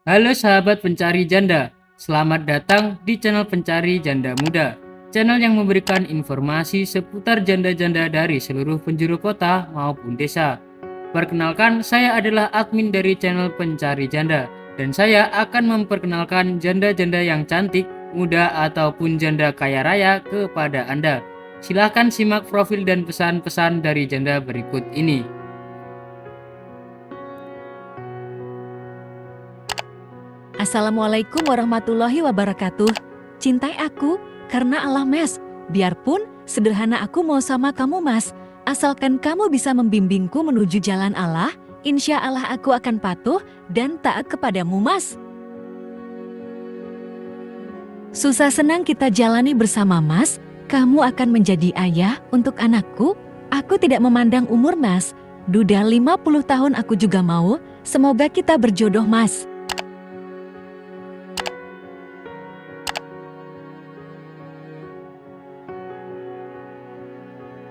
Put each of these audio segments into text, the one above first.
Halo sahabat pencari janda, selamat datang di channel Pencari Janda Muda. Channel yang memberikan informasi seputar janda-janda dari seluruh penjuru kota maupun desa. Perkenalkan, saya adalah admin dari channel Pencari Janda, dan saya akan memperkenalkan janda-janda yang cantik, muda, ataupun janda kaya raya kepada Anda. Silahkan simak profil dan pesan-pesan dari janda berikut ini. Assalamualaikum warahmatullahi wabarakatuh. Cintai aku karena Allah Mas. Biarpun sederhana aku mau sama kamu Mas. Asalkan kamu bisa membimbingku menuju jalan Allah, insya Allah aku akan patuh dan taat kepadamu Mas. Susah senang kita jalani bersama Mas. Kamu akan menjadi ayah untuk anakku. Aku tidak memandang umur Mas. Duda 50 tahun aku juga mau. Semoga kita berjodoh Mas.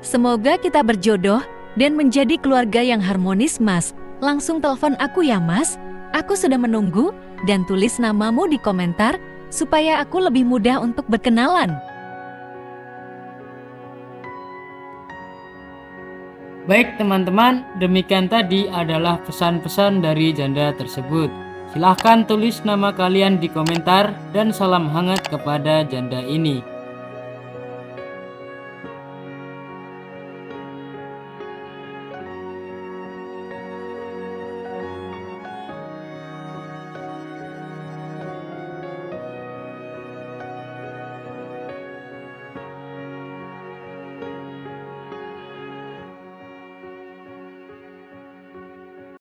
Semoga kita berjodoh dan menjadi keluarga yang harmonis Mas. Langsung telepon aku ya Mas. Aku sudah menunggu dan tulis namamu di komentar supaya aku lebih mudah untuk berkenalan. Baik teman-teman, demikian tadi adalah pesan-pesan dari janda tersebut. Silahkan tulis nama kalian di komentar dan salam hangat kepada janda ini.